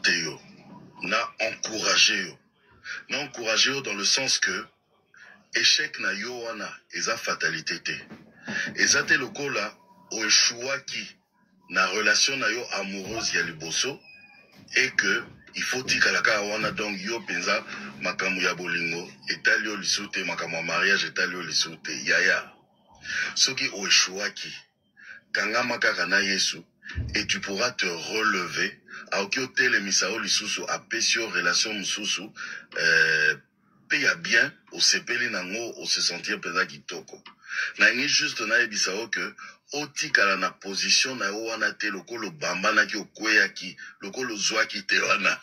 orienté yo, na encouragé yo. Na encouragé yo dans le sens que échec na yo wana eza fatalité te. Eza te lokola o échouaki na relation na yo amoureuse ya liboso et que il faut tikalaka wana donc yo penza makamu ya bolingo etali yo lisute makamu ya mariage etali yo lisute yaya. Soki o échouaki kangama kaka na Yesu et tu pourras te relever aoki otelemisa o lisusu apesi yo relation mususu pe ya bien osepeli nango ose sentir penza kitoko. Na ngi juste na ebisa o que otikala na position na yo wana te lokolo bambanaki okweyaki lokolo zwaki te wana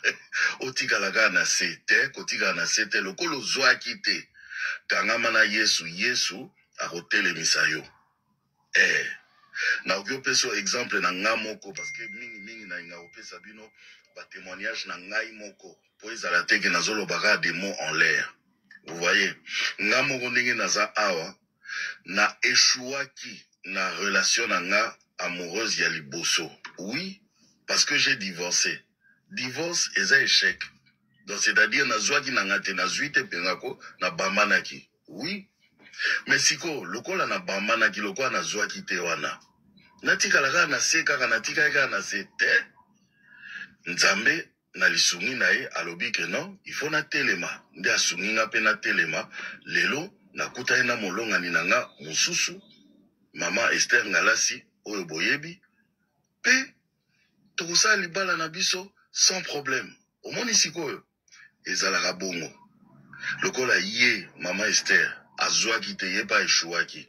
otikala kaka na se te kotikala na se te lokolo zwaki te kangama na Yesu Yesu akotelemisa yo. Na oki opeso exemple na nga moko parce que mingi na inga opesa bino ba témoignage na ngai moko po ezala te ke nazolobaka des mots en l'air. Vous voyez, nga moko ndenge naza awa na échouaki na relation na nga amoureuse ya liboso. Oui, parce que j'ai divorcé. Divorce eza échec. Donc c'est-à-dire nazwaki na nga te nazwi te pengako na bambanaki. Oui. Mais siko lokola na bambanaki lokola nazwaki te wana. Natikalaka na se kaka natikaka na se te. Nzambe na lisungi na ye alobi que non, il faut na telema. Nde asungi nga pe na telema lelo nakuta ye na molongani na nga mususu Mama Esther Ngalasi oyo boyebi pe tokosala libala na biso sans problème. Omoni sikoyo ezalaka bongo lokola ye Mama Esther azwaki te ye pa échouaki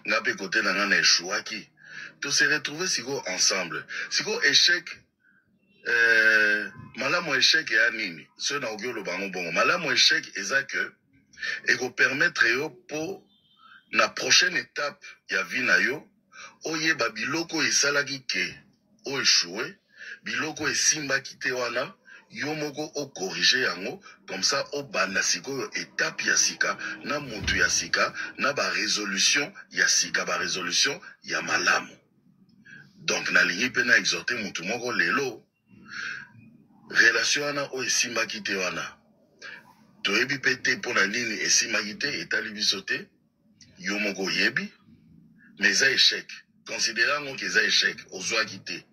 nga pe kote na nga na échouaki to se retrouver siko ensemble siko échec malamu échec ya nini so na oki olobango bongo malamu échec eza que eko permettre yo po na prochaine étape ya vie na yo oyeba biloko esalaki ke o échoué biloko esimbaki te wana yo moko o corriger yango comme ça o banda sikoyo étape ya sika na mutu ya sika na ba résolution ya sika ba résolution ya malamu. Donc na lingi pe na exhorter mutu moko lelo relation wana o esimbaki te wana toyebi pe te pona nini esimbaki te etali biso te yo moko yebi mais eza échec considérant ngo ke eza échec ozwaki te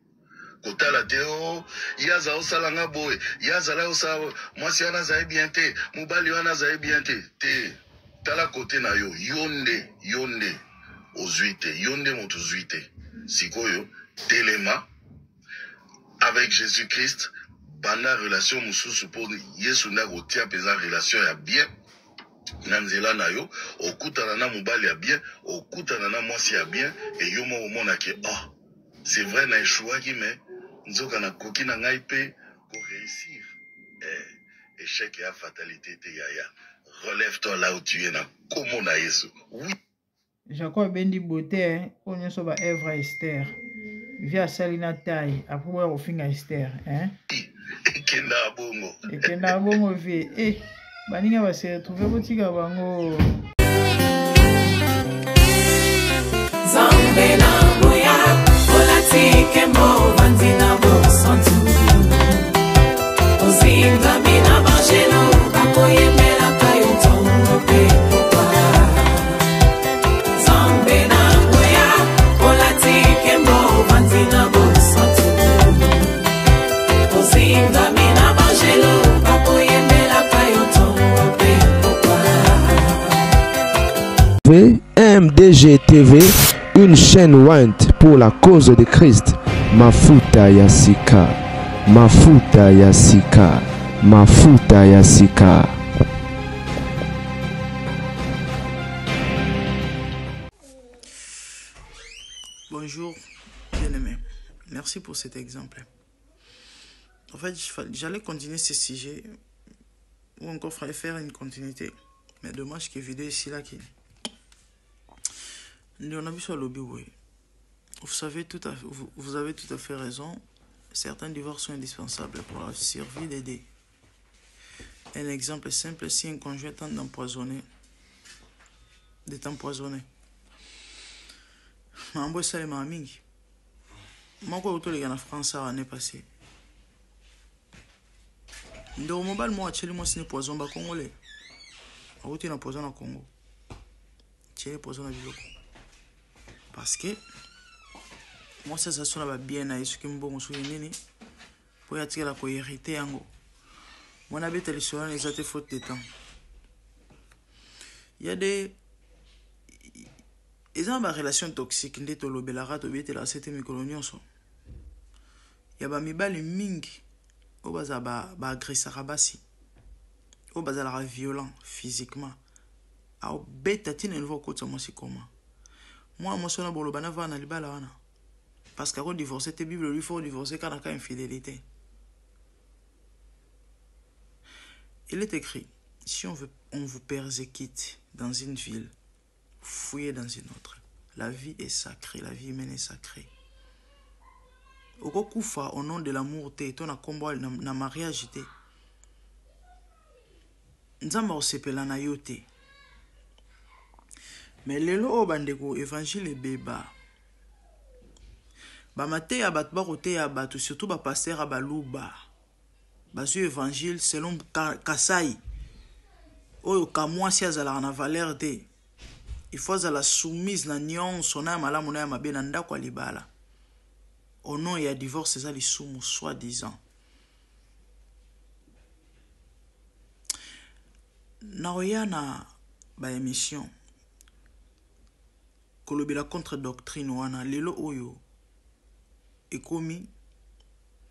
kotala te o yaza osala nga boye yazala osala mwasi wana azali bien te mobali wana azali bien te te tala kote na yo yonde ozwi te yonde moto ozwi te sikoyo telema avec Jésus-Christ banda relation mususu po Yesu na kotia peza relation ya bien na nzela na yo okutana na mobali ya bien okutana na mwasi ya bien et yo mo omona ke oh c'est vrai na échouaki mais nzoka na koki na ngai pe ko réussir échec et fatalité te yaya relève-toi là où tu es na komo na Yesu. Oui Jacob bendi beauté onyo so ba Evra Esther via Salina taille après au finga Esther ekenda bongo vie baninga va se retrouver botika bango Zambe na moya olatike mo vanzina bo santu ozinga mina bajelo bakoyemela kayo tongo pe papa Zambe na moya olatike mo vanzina bo santu ozinga mina bajelo bakoyemela kayo tongo pe MDG TV, une chaîne Went pour la cause de Christ. Mafuta Yasika, Mafuta Yasika, Mafuta Yasika. Bonjour, bien-aimés. Merci pour cet exemple. En fait, j'allais continuer ce sujet ou encore faire une continuité. Mais dommage que vidéo ici là qui on a vu sur le lobby, oui. Vous avez tout à fait raison. Certains divorces sont indispensables pour la survie d'aider. Un exemple simple, si un conjoint tente d'être empoisonné. Mambo ça les mamingi. Moi quoi autour les gars en France ça l'année passée. ndeko mobali moko atieli mwasi ne poison bakongole auti na poison na Congo tieli poison na biloko parce que mwasi aza na babien na ye soki mbongo soki nini po ya tikela kohérite yango mwana beta lisolo wana eza te faute de temps. Il y a des relation toxique nde tolobelaka tobetela sete mikolo nyonso ya bamibali mingi oyo bazala baagresaka basi oyo bazalaka violent physiquement aobeta ntina elova okotisa mwasi koma mwana mwasi wana boloba na vana na libala wana parce que akodivorce te bible lui faut divorcer kana ka infidélité. Il est écrit, si on vous persécute dans une ville, fouillez dans une autre. La vie est sacrée, la vie humaine est sacrée. Okokufa au nom de l'amour te, ton akombo na mariage te. Nzamba osepela na yo te. Mais lelo o bandeko évangile ebeba. Ba mate ya bat ba kote ya batu surtout ba pasteur ya baluba. Basu évangile selon Kasai. Oyo kamwasi azala na valeur te. Il faut azala soumise na nyonso na malamu na mabe na ndako libala. Au nom ya divorce ezali sumu soi-disant. Na oyana ba émission kolobela contre doctrine wana lelo oyo ekomi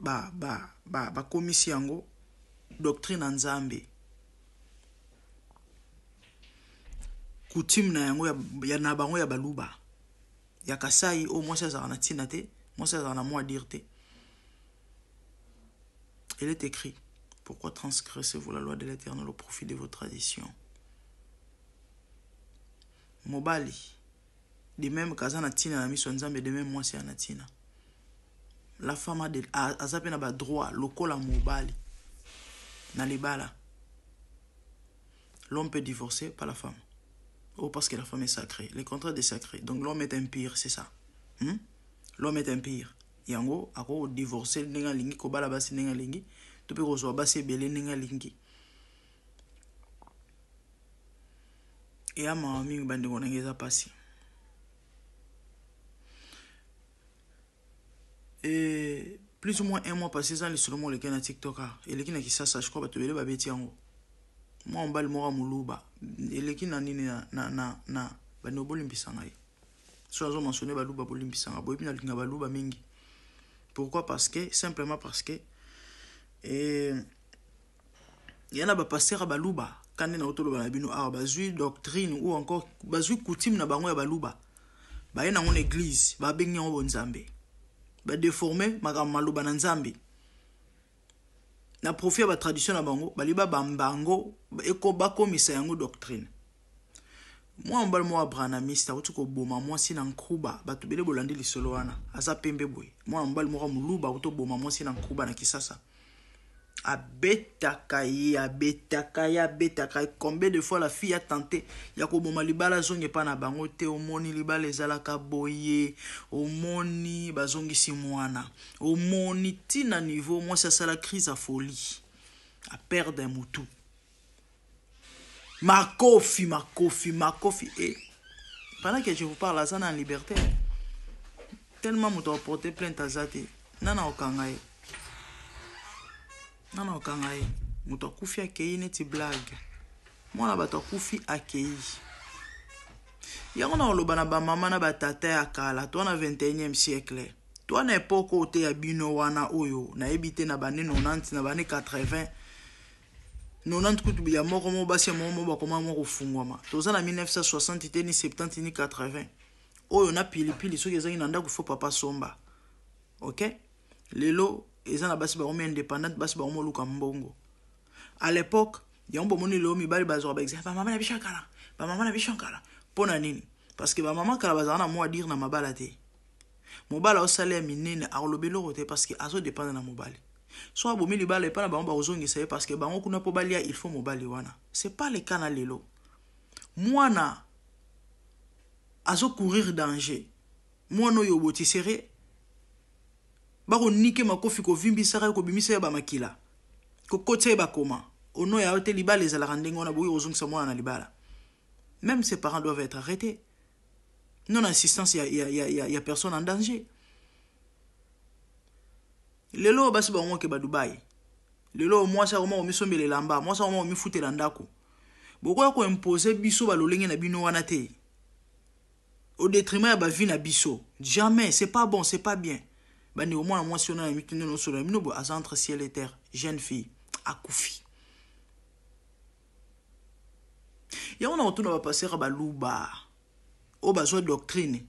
ba komisi yango doctrine nzambe coutume na yango ya na bango ya baluba ya Kasai o mwasi azala na tina te mwasi azala na mwa dire te. Il est écrit, pourquoi transgressez-vous la loi de l'Éternel au profit de vos traditions? Mobali de même kazana tina na miso nzambe de même mwasi ana tina. La femme a zappé na ba droit lokola mobali na libala. L'homme peut divorcer par la femme. Oh, parce que la femme est sacrée. Les contrats est sacrés. Donc l'homme est impire, c'est ça. L'homme est impire. Yango ako divorcer nenga lingi ko bala basi nenga lingi. Tu peux rejoindre basi belé nenga lingi. Et à ma ami bande ko ngeza pasi. Et plus ou moins un mois passé, ça, les seulement les gens à TikTok, et les gens qui ça, je crois, tu veux les babeti en haut. Moi, on va le mora moulouba. Et les gens na banoboli mpisanga. Soit ils ont mentionné balouba boli mpisanga. Boy puis na linga balouba mingi. Pourquoi? Parce que simplement parce que il y en a ba pasteur balouba. Quand na otolo ba bino a bazui doctrine ou encore bazui coutume na bango ya balouba. Ba yena en église, ba bengi en bonzambe. Ba déformer makambo maloba na nzambe na profit ba tradition na bango baliba bambango eko bakomisa yango doctrine. Moi mbal mo abranamista utuko boma mwasi na nkuba batu bele bolandi lisolo wana asa pembe boy. Moi mbal mo muluba uto boma mwasi na nkuba na kisasa abetaka. Combien de fois la fille a tenté yako boma libala zonge pa na bango te omoni libala ezalaka boye omoni bazongi si mwana omoni tina niveau moi ça la crise à folie à perdre un moutou makofi et pendant que je vous parle ça en liberté tellement moto porter plainte à zate nana okangaye nana okangaye moto akufi akei neti blague mwana bato akufi akei yango na oloba na ba mama na ba tata ya kala to na 21e siècle to na époque ote ya bino wana oyo na ebite na bane 90 na bane 80 90 kutu ya moko mo basi mo bakoma mo kufungwama toza na 1960 te ni 70 ni 80 oyo na pilipili soki ezangi na ndako fo papa somba. OK lelo ezana basi ba homme indépendante basi ba homme luka mbongo. À l'époque yambo moni lo mi bali bazo ba exemple ba mama na bishankala pona nini parce que ba mama kala bazana mo dire na mabala te mobala o salaire minene a lobelo rote parce que azo dépendre na mobali so abomi libala pa na ba mba ozongi ça parce que bango kuna po balia il faut mobali wana c'est pas le cas na lelo mwana azo courir danger mwana yo botisere bako nike makofi ko vimbi sara ko bimisa ba makila Kokote bakoma. Ono ya ote libala les alarandeng on a boui ozung sa mwana na libala. Même ses parents doivent être arrêtés. Non-assistance, il y a personne en danger. Lelo basi ba mwa ke ba Dubai. Lelo moi ça comment omi sombele lamba, moi ça comment omi fute landako. Boko ko imposer biso ba lolenge na bino wana te. Au détriment ya ba vie na biso. Jamais, c'est pas bon, c'est pas bien. Ba ni au moins moi si on a mitino no solo, mino bo entre ciel et terre, jeune fille, akufi. Ya on a retourné va passer à ba luba. O bazwa doctrine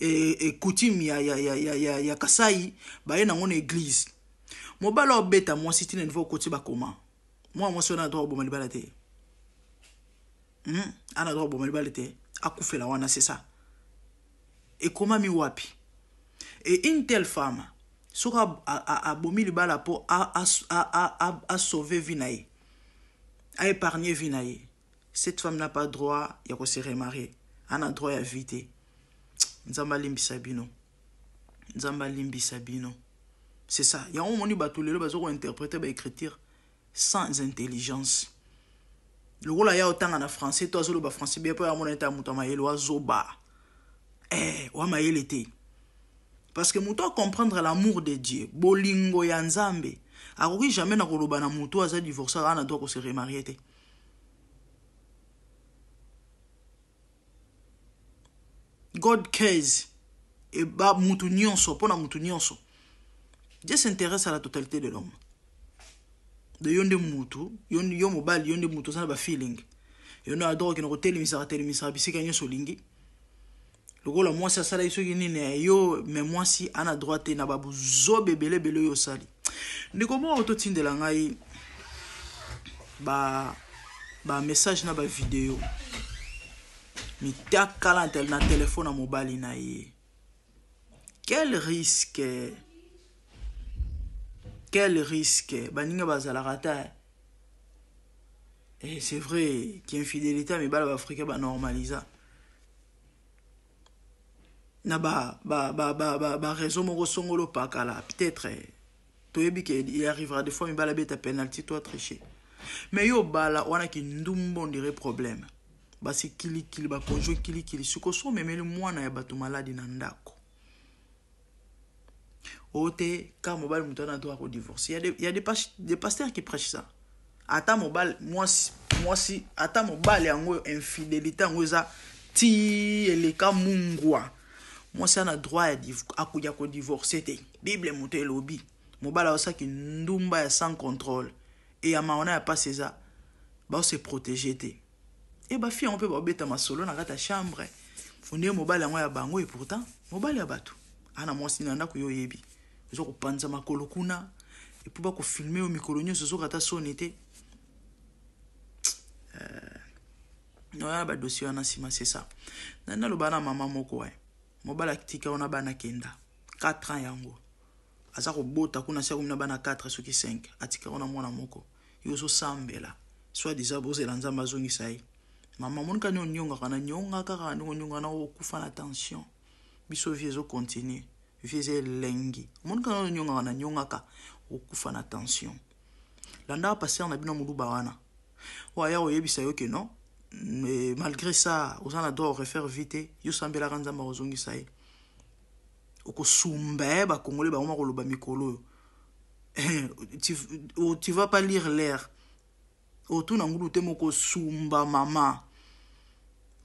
et coutume ya Kasai ba ye na ngone église mobala obeta moi si tine niveau côté ba comment moi si on a droit bo malibala te ana droit bo malibala te akufela wana c'est ça et comment mi wapi et une telle femme sera a bomi libala pour a sauver vinaï a épargner vinaï cette femme n'a pas droit ya ko se remarier. On a droit à éviter. Nzamba limbisa bino. C'est ça. Il y a un moment où les gens interpréter ba écriture sans intelligence. Le rôle ya autant en français, toi zo le français bien pas mon état mutama yelo zoba. Wa mayele te. Parce que muto comprendre l'amour de Dieu, bolingo ya Nzambe. Akoki jamais na koloba na muto aza divorcer ana droit ko se remarier te. God cares et ba mutu nyonso pona mutu nyonso. Dieu s'intéresse à la totalité de l'homme. De yonde mutu, yo mobile yonde mutu ça ba feeling. Yonde adore que no telemisa bisika nyonso lingi. Lokola moi ça sala iso kinine yo mais moi si ana droite na babu zo bebele yo sali. Ndiko mo ototindela ngai ba message na ba vidéo. Mi ta kalantel na téléphone à mobile na ye. Quel risque baninga bazala rata. Et c'est vrai qu'infidélité mais bala africain ba normalisa. Na ba raison mo songolo pa kala peut-être toyebi que il arrivera des fois mi bala beta penalty toi tricher. Mais yo bala wana ki ndumbo ndire problème. Basi kili ba konjo kili suko so memeli mwana ya batu maladi na ndako. Ote ka mobile muto na droit ko divorcer. Il y a des pasteurs qui prêchent ça. Ata mobile moi si ata mobile yango infidélité yango za ti eleka mungwa. Moi ça na droit à ko divorcer te. Bible muto elobi. Mobile osa ki ndumba ya sans contrôle et ya maona ya pas ça. Ba se protéger te. Et ba fille on peut ba beta masolo na kata chambre. Fondé mobile yango ya bango et pourtant mobile ya batu. Ana mwasi na ndako yo yebi. Zo ko panza makolo kuna et pour ba ko filmer au micronio zo kata sonete. Non ya ba dossier na sima c'est ça. Na lo bana mama moko wa. Mobile aktika ona bana kenda. 4 ans yango. Aza ko bota kuna sa ko na bana 4 soki 5. Atika ona mwana moko. Yo zo sambela. Soit des abos la nzamba zongi sai. Maman mon kanyo nyonga kana nyonga kaka nyonga na okufa na tension. Biso viezo continue. Vieze lengi. Mon kanyo nyonga kana nyonga ka okufa na tension. Landa passer na bino muluba wana. Wa ya oyebisa yo ke non. Mais malgré ça, aux en adore refaire vite. Yo sambela kanzamba ozongi sai. Oko sumbe ba congolais ba oma koloba mikolo. Tu vas pas lire l'air. Autour na ngulu te moko sumba mama.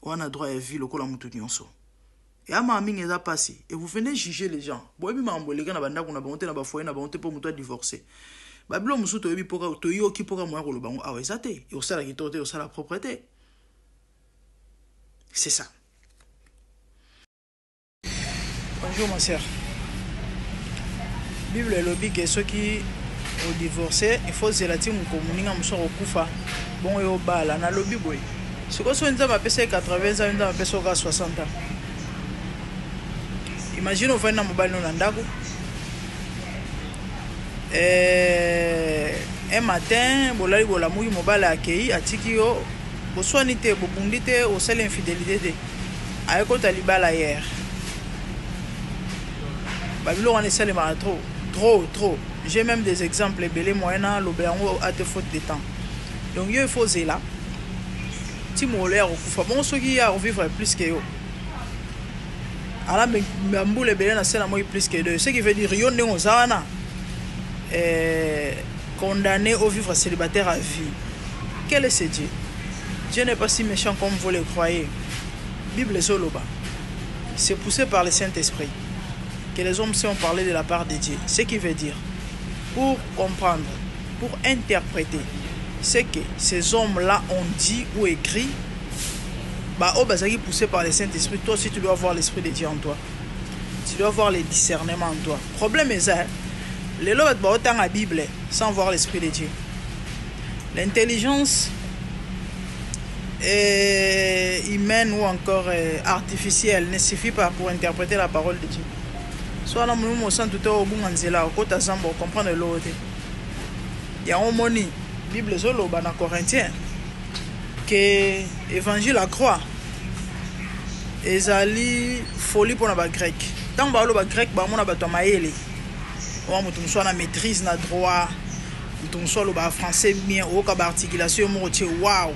Wana droit à vie lokola mutu nyonso. Et ama mingi eza passé et vous venez juger les gens. Boyebi mambo les gars na banda kuna bonté na ba foyer na bonté pour mutu divorcer. Babilo musu to yebi poka to yo ki poka moya koloba ngo awe zate et au sala ki tote au sala propreté. C'est ça. Bonjour ma sœur. Bible le lobby que ceux qui ont divorcé, il faut zélati mu komuninga muso okufa. Bon yo bala na lobby boy. Ce que soit nzamba pesa 80 ans nzamba pesa 60 ans. Imagine on va na mobile no ndako. Un matin, bolali bola muyi mobile akei atiki yo boswanite bobundite au sel infidélité de. Ayeko talibala hier. Babilo on essaie le trop Trop. J'ai même des exemples belé moyens l'obéango à te faute de temps. Donc il faut là. Si mon l'air au bon ceux qui a vivre plus que yo. Alors mais mboule belé na c'est la moi plus que deux. Ce qui veut dire yo ne ozana condamné au vivre célibataire à vie. Quel est ce Dieu? Dieu n'est pas si méchant comme vous le croyez. Bible Zoloba. C'est poussé par le Saint-Esprit que les hommes ont parlé de la part de Dieu. Ce qui veut dire, pour comprendre, pour interpréter ce que ces hommes-là ont dit ou écrit, poussé par le Saint-Esprit, toi aussi tu dois avoir l'Esprit de Dieu en toi. Tu dois avoir le discernement en toi. Le problème est ça, les lois de la Bible sans voir l'Esprit de Dieu. L'intelligence humaine ou encore artificielle ne suffit pas pour interpréter la parole de Dieu. Soit dans mon sens tout au bon anzela au côté zambo comprendre l'autre. Il y a un moni Bible zolo dans Corinthiens que évangile à croix ezali folie pour na grec. Tant ba lo ba grec ba mona ba to maele. On mutum soit na maîtrise na droit, mutum soit lo ba français bien au ka ba articulation mo tie wow.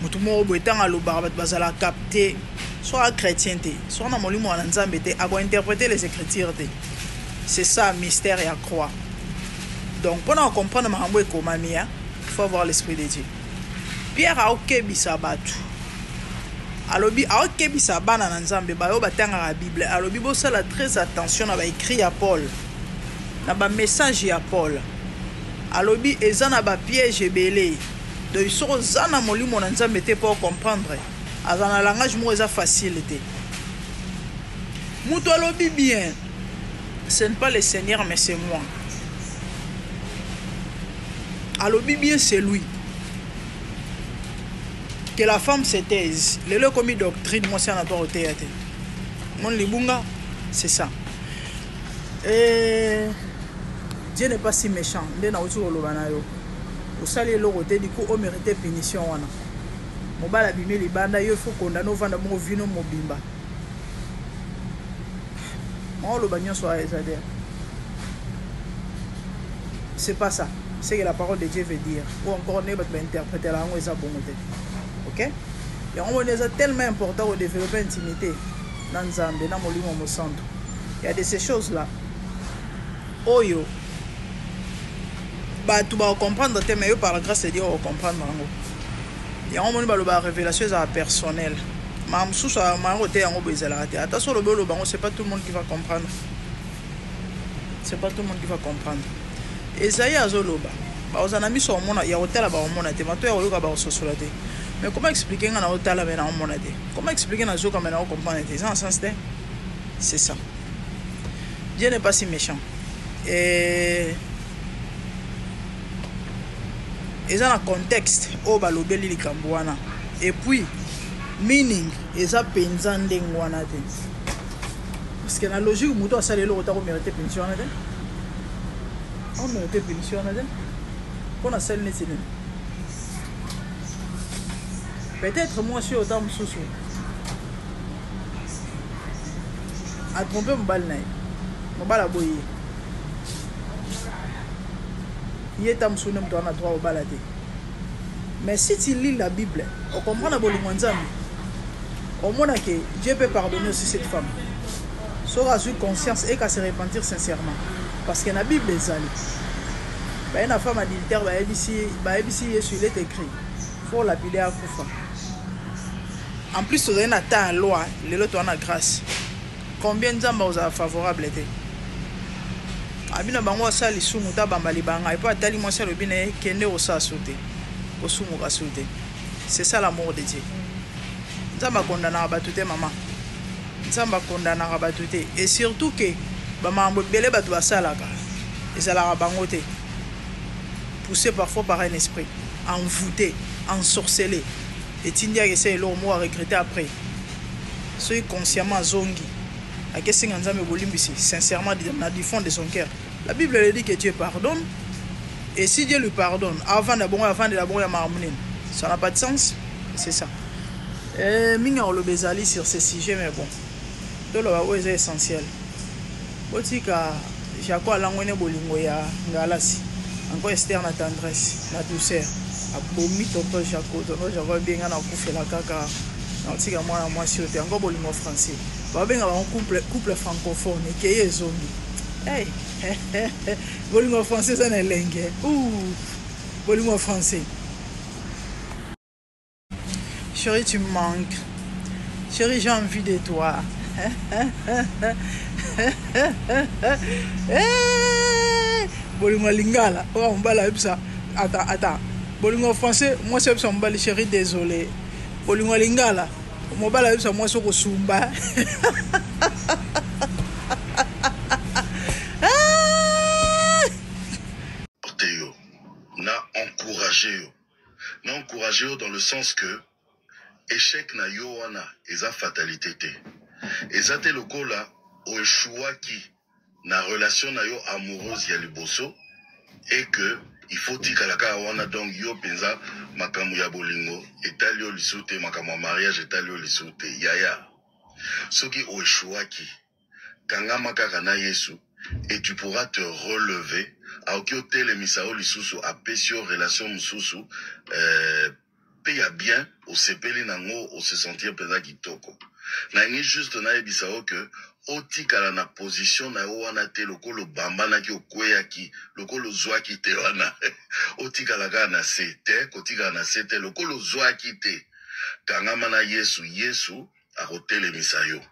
Mutum mo bo tanga lo ba bazala capter soit chrétienté, soit na molimo na nzambe te a interpréter les écritures te. C'est ça mystère et à croix. Donc pour comprendre mahambo e komamia, il faut avoir l'esprit de Dieu. Pierre a okebisa batu. Alobi a okebisa bana na nzambe ba yo batanga la Bible. Alobi bo sala très attention na ba écrit à Paul. Na ba message ya Paul. Alobi ezana ba piège belé. Donc so zana molimo na nzambe te pour comprendre. Azana langage mo eza facilité. Muto alobi bien. Ce n'est pas le Seigneur mais c'est moi. Alobi bien c'est lui. Que la femme se taise. Le commis doctrine, moi c'est un rapport au théâtre. Mon libunga, c'est ça. Et Dieu n'est pas si méchant. Dieu n'a pas lo. Au salé le côté du coup, on mérite punition. Mon bal abîmé les bandes, il faut qu'on a nos ventes mon vino mobimba. On le bagnon soit exagéré. C'est pas ça. C'est que la parole de Dieu veut dire. Ou encore, on va interpréter la langue et ça bon. Ok? Et on est tellement important au développer l'intimité dans Nzambe, dans mon centre. Il y a de ces choses-là. Oyo. Bah, tu vas comprendre, mais par la grâce de Dieu, on va comprendre. Il y a une révélation personnelle. Attention, c'est pas tout le monde qui va comprendre. C'est pas tout le monde qui va comprendre. Esaïe Azoloba. Aux amis sont mon il y a hôtel là-bas au monate. Mais comment expliquer qu'on a hôtel là-bas au monate? Comment expliquer qu'on a zoka maintenant comprendre? C'est ça. Dieu n'est pas si méchant. Et dans le contexte au balobeli likambwana. Et puis meaning eza penza ndenge wana te. Parce que la logique muto asali lo otako mériter pension na te. On mérite punition na te. Qu'on a celle neti. Peut-être moi sur autant sous. A tromper mon bal naï. Mon bal a boyer. Il est tam sous nem toi na droit au balader. Mais si tu lis la Bible, on comprend la bolingonzami. Au moins que Dieu peut pardonner aussi cette femme. Sera eu conscience et qu'à se repentir sincèrement. Parce que la Bible est allée. Une femme adultère, il est écrit. Il faut lapider à Koufa. En plus, vous avez une loi, les lois ont la grâce. Combien de gens vous avez favorable été? Abina bango sali sumu ta bambali banga et pas tali moi c'est le bien kende au sa sauter au sumu ka sauter. C'est ça l'amour de Dieu. Nzamba kondana batute maman. Nzamba kondana batute et surtout que ba mambo belé batu basalaka. Ezala bango te. Poussé parfois par un esprit, envoûté, ensorcelé. Et Tindia essaie le mot à regretter après. Ceux consciemment zongi. À qu'est-ce que Nzambe bolimbisi sincèrement du fond de son cœur. La Bible dit que Dieu pardonne. Et si Dieu lui pardonne, avant de la bonne marmonine, ça n'a pas de sens. C'est ça. Minga le bezali sur ce sujet, mais bon. De l'eau est essentiel. Botika, Jaco alangwene bolingo ya ngalasi. Encore Esther na tendresse, na douceur. Abomi tonton Jaco, tonton Jaco bien na kufela kaka. Na tika mwana mwasi ote encore bolingo français. Ba benga ba couple francophone et keye zombie. Hey, bolingo français ça na lenge. Bolingo français. Chérie, tu me manques. Chérie, j'ai envie de toi. Bolingo lingala. Oh, on va la ça. Attends. Bolingo français, moi c'est ça, on va chérie, désolé. Bolingo lingala. On va la ça, moi c'est au Sumba. Na encouragé dans le sens que échec na yo wana eza fatalité te. Eza te lokola o échouaki na relation na yo amoureuse ya liboso et que il faut tikalaka wana donc yo penza makambo ya bolingo etali yo lisute makambo mariage etali yo lisute yaya. Soki o échouaki kangama kaka na Yesu et tu pourras te relever aoki otele misao lisusu apesio relation mususu peya bien osepeli nango ose sentir peza kitoko na ngi juste na ebisao que otikala na position na yo wana te lokolo bambanaki okweyaki lokolo zwaki te wana otikala kaka na se te kotikala na se te lokolo zwaki te kangama na Yesu akotelemisa yo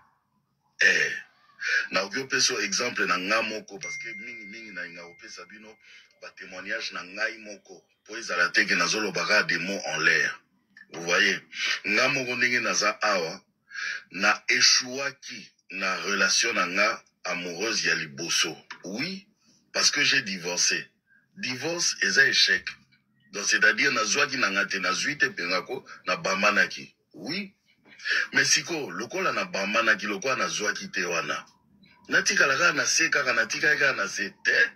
na okopesa exemple na nga moko parce que mingi na inga opesa bino ba témoignage na ngai moko po ezala te ke nazolobaka des mots en l'air. Vous voyez, nga moko ndenge naza awa na échouaki na relation na nga amoureuse ya liboso. Oui, parce que j'ai divorcé. Divorce eza échec. Donc c'est-à-dire nazwaki na nga te nazwi te pengako na bambanaki. Oui. Mais siko lokola na bambanaki lokola nazwaki te wana. Natikala kaka na se kaka natikala kaka na se te.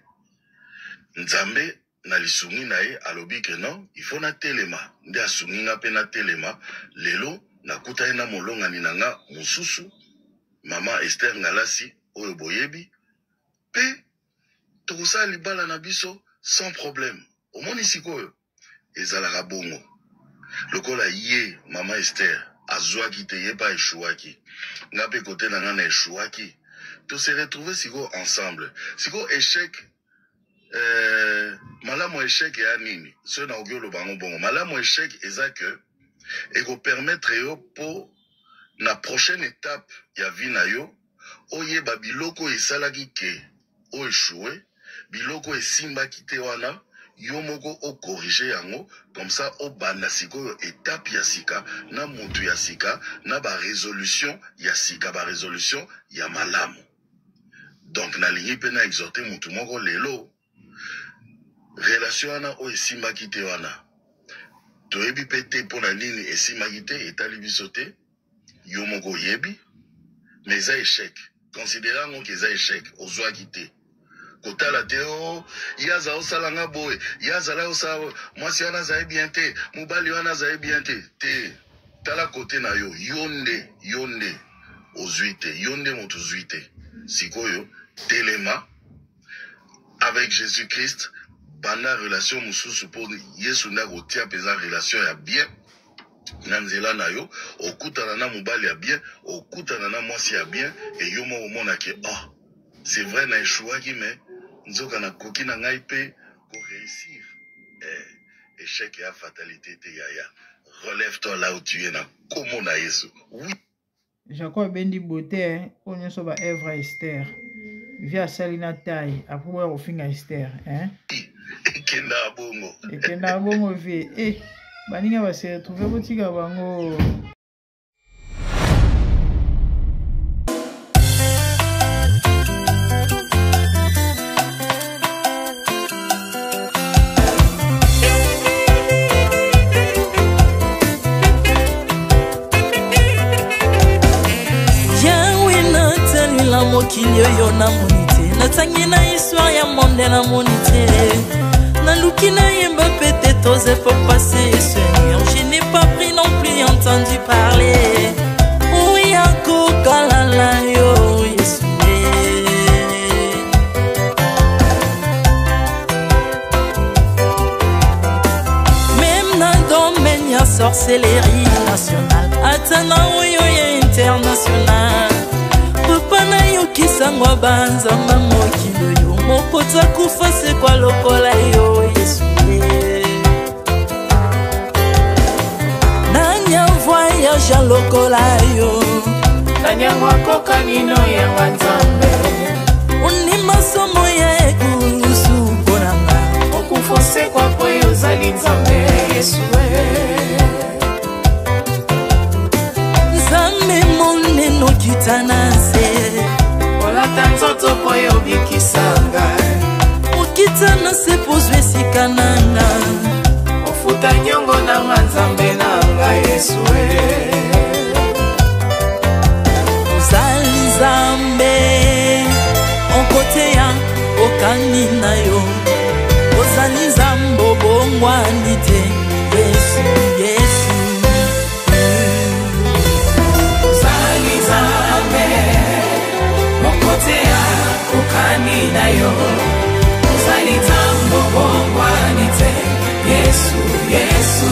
Nzambe na lisungi na ye alobi ke non, il faut na telema. Nde asungi nga pe na telema. Lelo nakuta na molongani na nga mususu. Mama Esther Ngalasi oyo boyebi. Pe tokosa libala na biso sans problème. Omoni sikoyo ezalaka bongo. Lokola ye Mama Esther azwaki te ye pa échouaki. Nga pe kote na nga na échouaki. To se retrouver siko ensemble. Siko échec malamu échec ya nini? So na ogyo lo bango bongo. Malamu échec eza que eko permettre yo po na prochaine étape ya vie na yo oyeba biloko esalaki ke o échoué, biloko esimbaki te wana yo moko o corriger yango comme ça o banda sikoyo étape ya sika na mutu ya sika na ba résolution ya sika ba résolution ya malamu. Donc na lingi pe na exhorter mutu moko lelo relation wana o esimbaki te wana toyebi pe te pona nini esimbaki te etali biso te yo moko yebi mais eza échec considérant ngo eza échec ozwaki te kotala te o yaza osalanga boye yazala osala mwasi wana zaye bien te mobali wana zaye bien te tala kote na yo yonde ozwi te yonde moto zwi te sikoyo telema avec Jésus-Christ bana relation mususu po Yesu na kotia peza relation ya bien na nzela na yo okutana na mobali ya bien okutana na mwasi ya bien et yo mo omona ke c'est vrai na échouaki mais nzoka na koki na ngai pe ko réussir échec et fatalité te yaya relève-toi là où tu es na komo na Yesu. Oui, Jacob bendi beauté on so ba Evra Esther via Salina taille après au finga Esther ekenda bongo vie baninga va se retrouver botika bango. mokili oyo namoni te natangi na histoire ya monde namoni te naluki nayemba pete toze pour passer Seigneur je n'ai pas pris non plus entendu parler oya kokalala yo Yesu sorcellerie nationale atana oyo ya international papa na yo kisango banzamba mokilo yo mokota kufa sekwa lokola yo Yesu nanya voyage lokola yo nanya wakoka nino ya wanzambe uni masomo ya ekusu konanga okufose kwa poyo zali nzambe Yesu nzambe moneno kitanase olata nzoto poyo bikisanga okitanase pozwe sikananga ofuta nyongo na nzambe nanga Yesu ozali nzambe onkote ya okani na yo ozali nzambe obongwani te Yesu Yesu ozali nzambe onkote ya okani na yo ozali nzambe obongwani te Yesu Yesu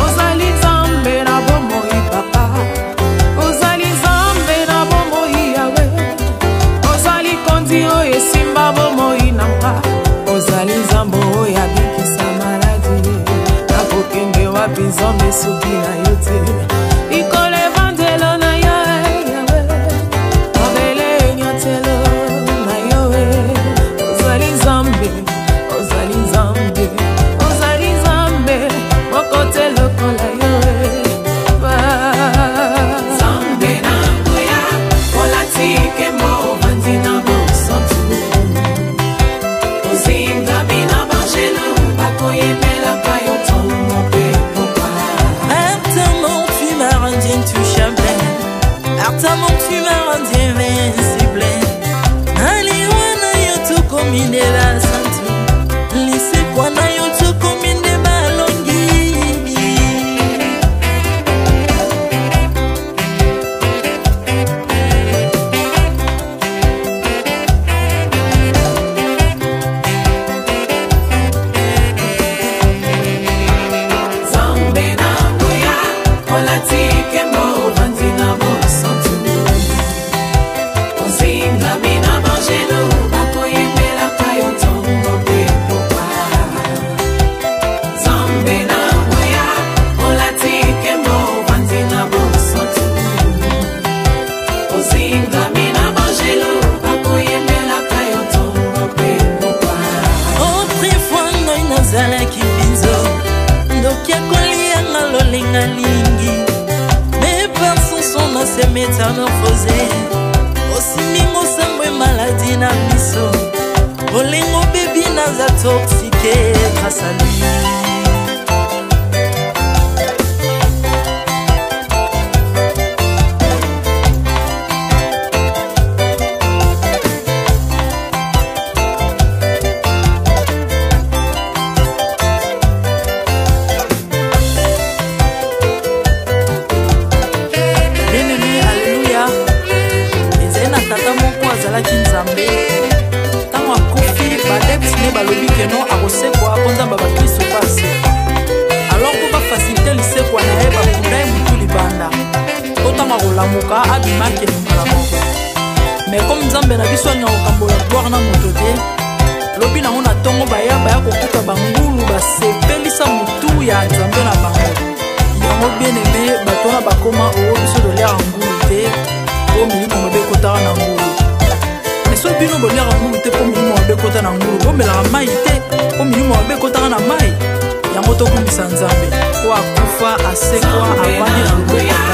ozali nzambe na bomoi papa ozali nzambe na bomoi yawe ozali kondi oyo esimba bomoi na nga ozali nzambe oyo abikisa maladi nakokende wapi nzambe soki na yo te likolo evangelo na yo yawe mabele enyatelo na yo ozali nzambe ozali nzambe kote lokola yo Zambe na ngoya olatike mo vandina bo santu ozinga bina bangelo bakoyemela kayo tongo pe popa Artamon tu m'as rendu intouchable Artamon tu m'as rendu invincible Aliwana yo tu komine la santu Lise kwa na yo tu komine balongi métamorphosé osimimo sambwe maladie na biso olingo bebi naza toxiqué grâce à lui Nzambe tango akufi badepsine balobi keno akosekwa akonzamba bakristo pasi kolamuka abimaki elinga na moto mais comme nzambe na biso alinga kokambola gloire na moto te lobi nango na ntongo baya kokuta bangulu basepelisa motu ya nzambe na bango yango bien aimé bato wana bakoma oo biso toliaka ngulu te po milimo mabe ekotaka na ngulu mais so bino boliaka ngulu te po milimo mabe ekota na ngulu bomelaka mai te po milimo mabe ekotaka na mai yango tokumisa nzambe po akufa asekwa avandi na loboko